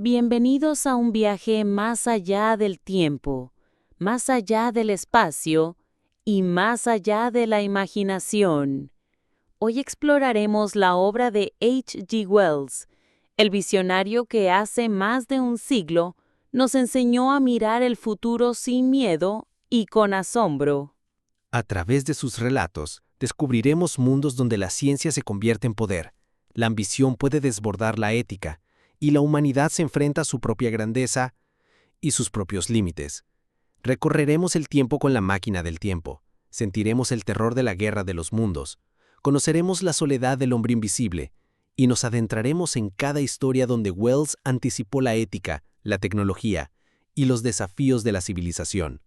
Bienvenidos a un viaje más allá del tiempo, más allá del espacio y más allá de la imaginación. Hoy exploraremos la obra de H. G. Wells, el visionario que hace más de un siglo nos enseñó a mirar el futuro sin miedo y con asombro. A través de sus relatos, descubriremos mundos donde la ciencia se convierte en poder, la ambición puede desbordar la ética, y la humanidad se enfrenta a su propia grandeza y sus propios límites. Recorreremos el tiempo con la máquina del tiempo, sentiremos el terror de la guerra de los mundos, conoceremos la soledad del hombre invisible, y nos adentraremos en cada historia donde Wells anticipó la ética, la tecnología y los desafíos de la civilización.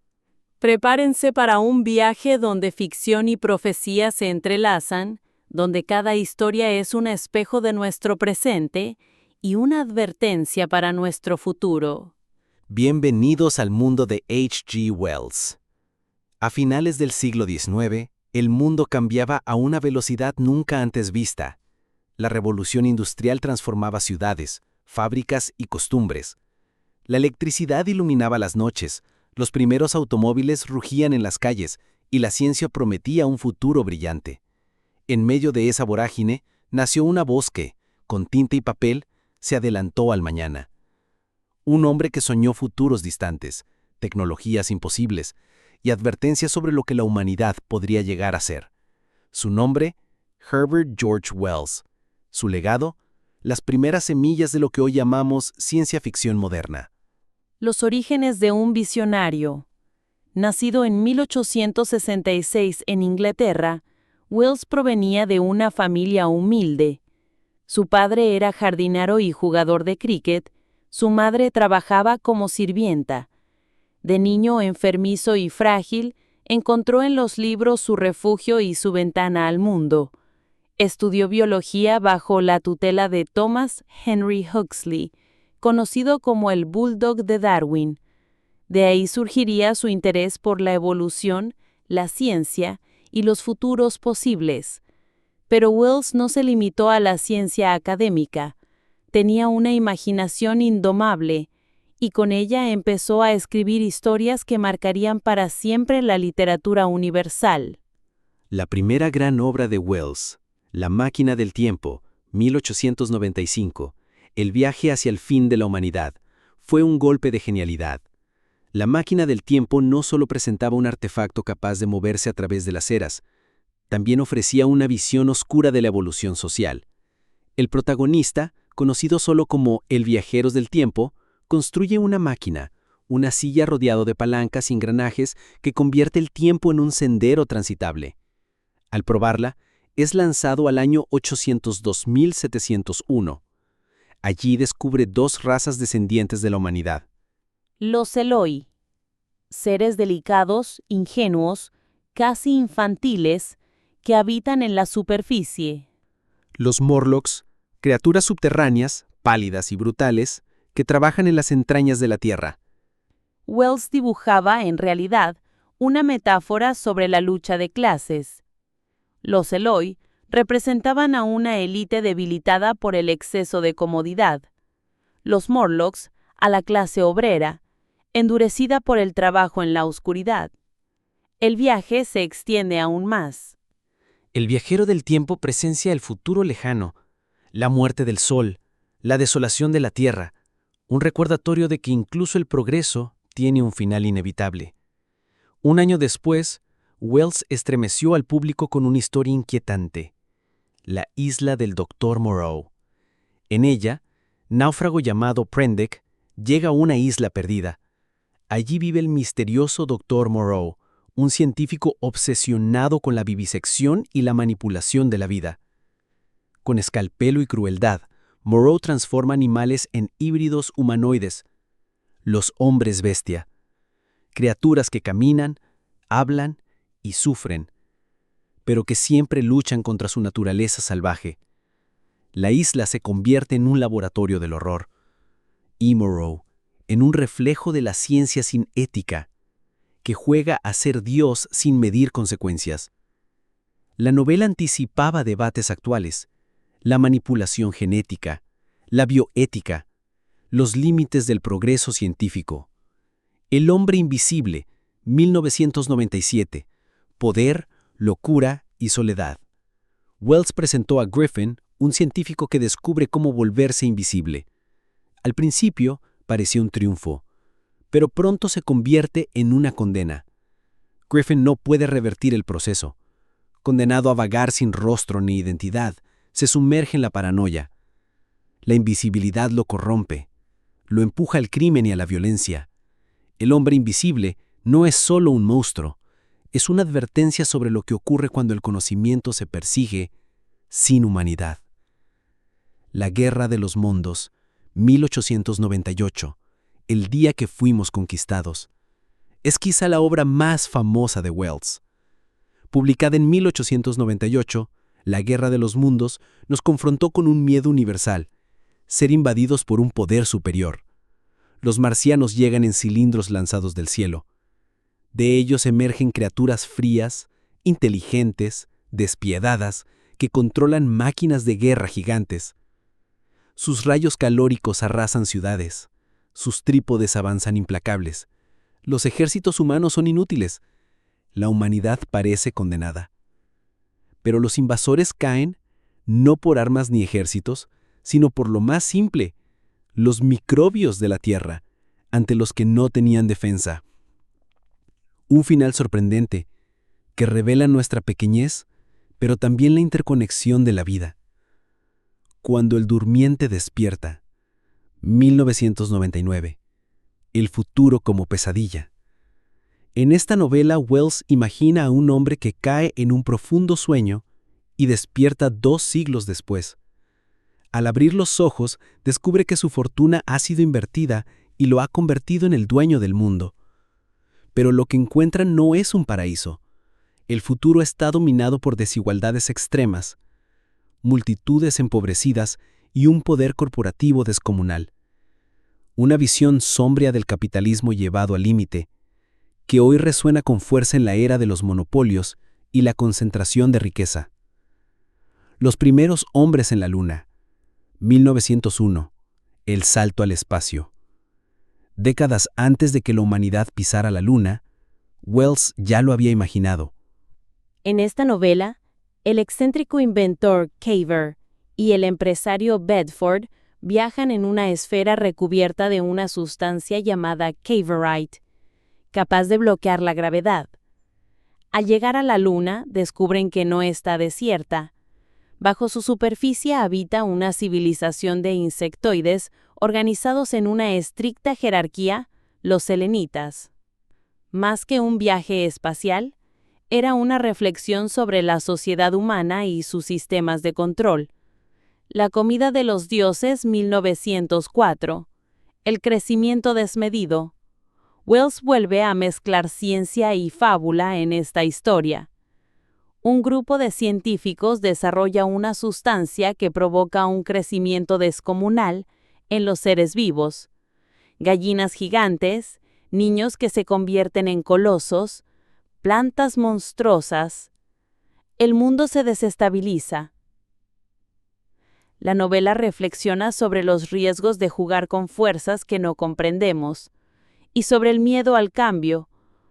Prepárense para un viaje donde ficción y profecía se entrelazan, donde cada historia es un espejo de nuestro presente y una advertencia para nuestro futuro. Bienvenidos al mundo de H. G. Wells. A finales del siglo XIX, el mundo cambiaba a una velocidad nunca antes vista. La revolución industrial transformaba ciudades, fábricas y costumbres. La electricidad iluminaba las noches, los primeros automóviles rugían en las calles y la ciencia prometía un futuro brillante. En medio de esa vorágine, nació una voz que, con tinta y papel, se adelantó al mañana. Un hombre que soñó futuros distantes, tecnologías imposibles y advertencias sobre lo que la humanidad podría llegar a ser. Su nombre, Herbert George Wells. Su legado, las primeras semillas de lo que hoy llamamos ciencia ficción moderna. Los orígenes de un visionario. Nacido en 1866 en Inglaterra, Wells provenía de una familia humilde. Su padre era jardinero y jugador de cricket, su madre trabajaba como sirvienta. De niño enfermizo y frágil, encontró en los libros su refugio y su ventana al mundo. Estudió biología bajo la tutela de Thomas Henry Huxley, conocido como el Bulldog de Darwin. De ahí surgiría su interés por la evolución, la ciencia y los futuros posibles. Pero Wells no se limitó a la ciencia académica. Tenía una imaginación indomable, y con ella empezó a escribir historias que marcarían para siempre la literatura universal. La primera gran obra de Wells, La máquina del tiempo, 1895, El viaje hacia el fin de la humanidad, fue un golpe de genialidad. La máquina del tiempo no solo presentaba un artefacto capaz de moverse a través de las eras, también ofrecía una visión oscura de la evolución social. El protagonista, conocido solo como el Viajeros del Tiempo, construye una máquina, una silla rodeado de palancas y engranajes que convierte el tiempo en un sendero transitable. Al probarla, es lanzado al año 802.701. Allí descubre dos razas descendientes de la humanidad. Los Eloi, seres delicados, ingenuos, casi infantiles, que habitan en la superficie. Los Morlocks, criaturas subterráneas, pálidas y brutales, que trabajan en las entrañas de la Tierra. Wells dibujaba, en realidad, una metáfora sobre la lucha de clases. Los Eloi representaban a una élite debilitada por el exceso de comodidad. Los Morlocks, a la clase obrera, endurecida por el trabajo en la oscuridad. El viaje se extiende aún más. El viajero del tiempo presencia el futuro lejano, la muerte del sol, la desolación de la tierra, un recordatorio de que incluso el progreso tiene un final inevitable. Un año después, Wells estremeció al público con una historia inquietante, La isla del Dr. Moreau. En ella, náufrago llamado Prendick llega a una isla perdida. Allí vive el misterioso Dr. Moreau, un científico obsesionado con la vivisección y la manipulación de la vida. Con escalpelo y crueldad, Moreau transforma animales en híbridos humanoides, los hombres bestia, criaturas que caminan, hablan y sufren, pero que siempre luchan contra su naturaleza salvaje. La isla se convierte en un laboratorio del horror, y Moreau, en un reflejo de la ciencia sin ética, que juega a ser Dios sin medir consecuencias. La novela anticipaba debates actuales, la manipulación genética, la bioética, Los límites del progreso científico. El hombre invisible, 1997. Poder, locura y soledad. Wells presentó a Griffin, un científico que descubre cómo volverse invisible. Al principio parecía un triunfo, pero pronto se convierte en una condena. Griffin no puede revertir el proceso. Condenado a vagar sin rostro ni identidad, se sumerge en la paranoia. La invisibilidad lo corrompe, lo empuja al crimen y a la violencia. El hombre invisible no es solo un monstruo, es una advertencia sobre lo que ocurre cuando el conocimiento se persigue sin humanidad. La Guerra de los Mundos, 1898, el día que fuimos conquistados. Es quizá la obra más famosa de Wells. Publicada en 1898, La Guerra de los Mundos nos confrontó con un miedo universal: ser invadidos por un poder superior. Los marcianos llegan en cilindros lanzados del cielo. De ellos emergen criaturas frías, inteligentes, despiedadas, que controlan máquinas de guerra gigantes. Sus rayos calóricos arrasan ciudades. Sus trípodes avanzan implacables. Los ejércitos humanos son inútiles. La humanidad parece condenada. Pero los invasores caen no por armas ni ejércitos, sino por lo más simple: los microbios de la Tierra, ante los que no tenían defensa. Un final sorprendente, que revela nuestra pequeñez, pero también la interconexión de la vida. Cuando el durmiente despierta, 1999. El futuro como pesadilla. En esta novela, Wells imagina a un hombre que cae en un profundo sueño y despierta 2 siglos después. Al abrir los ojos, descubre que su fortuna ha sido invertida y lo ha convertido en el dueño del mundo. Pero lo que encuentra no es un paraíso. El futuro está dominado por desigualdades extremas, multitudes empobrecidas y un poder corporativo descomunal. Una visión sombría del capitalismo llevado al límite, que hoy resuena con fuerza en la era de los monopolios y la concentración de riqueza. Los primeros hombres en la Luna, 1901. El salto al espacio. Décadas antes de que la humanidad pisara la Luna, Wells ya lo había imaginado. En esta novela, el excéntrico inventor Caver y el empresario Bedford viajan en una esfera recubierta de una sustancia llamada Caverite, capaz de bloquear la gravedad. Al llegar a la Luna, descubren que no está desierta. Bajo su superficie habita una civilización de insectoides organizados en una estricta jerarquía, los selenitas. Más que un viaje espacial, era una reflexión sobre la sociedad humana y sus sistemas de control. La comida de los dioses, 1904. El crecimiento desmedido. Wells vuelve a mezclar ciencia y fábula en esta historia. Un grupo de científicos desarrolla una sustancia que provoca un crecimiento descomunal en los seres vivos. Gallinas gigantes, niños que se convierten en colosos, plantas monstruosas. El mundo se desestabiliza. La novela reflexiona sobre los riesgos de jugar con fuerzas que no comprendemos y sobre el miedo al cambio.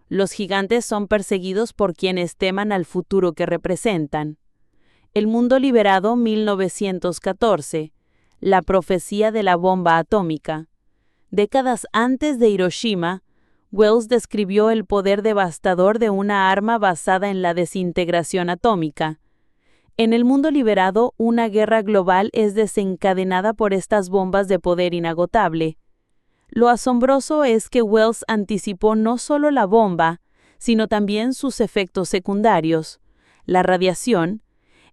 Los gigantes son perseguidos por quienes teman al futuro que representan. El mundo liberado, 1914. La profecía de la bomba atómica. Décadas antes de Hiroshima, Wells describió el poder devastador de una arma basada en la desintegración atómica. En el mundo liberado, una guerra global es desencadenada por estas bombas de poder inagotable. Lo asombroso es que Wells anticipó no solo la bomba, sino también sus efectos secundarios, la radiación,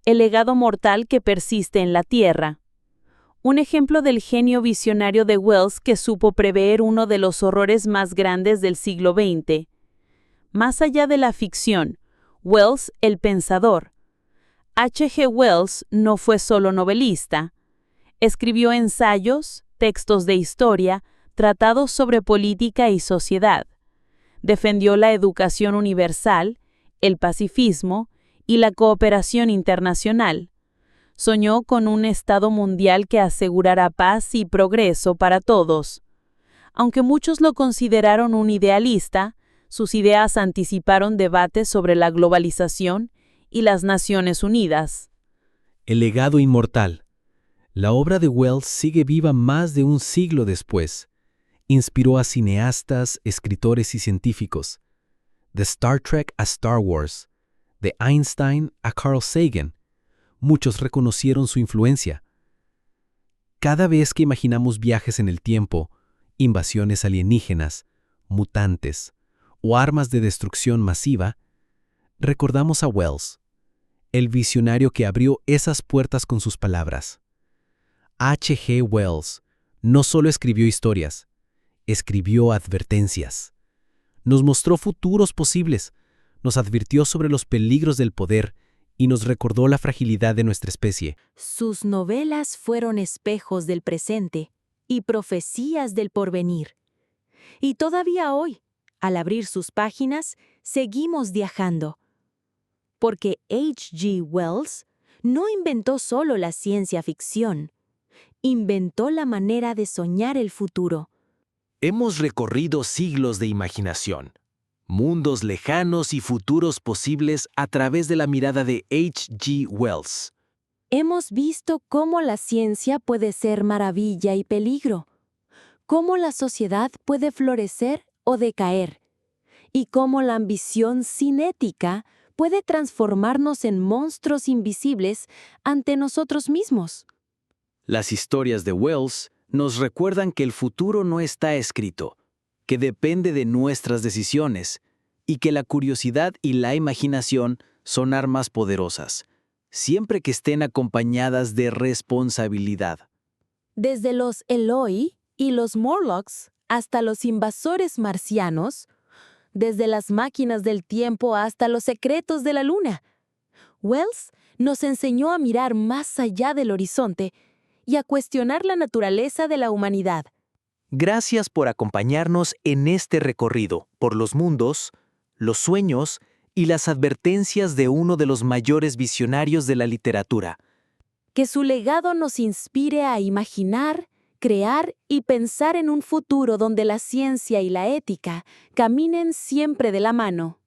el legado mortal que persiste en la Tierra. Un ejemplo del genio visionario de Wells que supo prever uno de los horrores más grandes del siglo XX. Más allá de la ficción, Wells, el pensador. H.G. Wells no fue solo novelista. Escribió ensayos, textos de historia, tratados sobre política y sociedad. Defendió la educación universal, el pacifismo y la cooperación internacional. Soñó con un estado mundial que asegurara paz y progreso para todos. Aunque muchos lo consideraron un idealista, sus ideas anticiparon debates sobre la globalización y las Naciones Unidas. El legado inmortal. La obra de Wells sigue viva más de un siglo después. Inspiró a cineastas, escritores y científicos. De Star Trek a Star Wars, de Einstein a Carl Sagan. Muchos reconocieron su influencia. Cada vez que imaginamos viajes en el tiempo, invasiones alienígenas, mutantes o armas de destrucción masiva, recordamos a Wells, el visionario que abrió esas puertas con sus palabras. H.G. Wells no solo escribió historias, escribió advertencias. Nos mostró futuros posibles, nos advirtió sobre los peligros del poder y nos recordó la fragilidad de nuestra especie. Sus novelas fueron espejos del presente y profecías del porvenir. Y todavía hoy, al abrir sus páginas, seguimos viajando. Porque H.G. Wells no inventó solo la ciencia ficción, inventó la manera de soñar el futuro. Hemos recorrido siglos de imaginación, mundos lejanos y futuros posibles a través de la mirada de H.G. Wells. Hemos visto cómo la ciencia puede ser maravilla y peligro, cómo la sociedad puede florecer o decaer, y cómo la ambición sin ética puede transformarnos en monstruos invisibles ante nosotros mismos. Las historias de Wells nos recuerdan que el futuro no está escrito, que depende de nuestras decisiones, y que la curiosidad y la imaginación son armas poderosas, siempre que estén acompañadas de responsabilidad. Desde los Eloi y los Morlocks hasta los invasores marcianos, desde las máquinas del tiempo hasta los secretos de la luna, Wells nos enseñó a mirar más allá del horizonte y a cuestionar la naturaleza de la humanidad. Gracias por acompañarnos en este recorrido por los mundos, los sueños y las advertencias de uno de los mayores visionarios de la literatura. Que su legado nos inspire a imaginar, crear y pensar en un futuro donde la ciencia y la ética caminen siempre de la mano.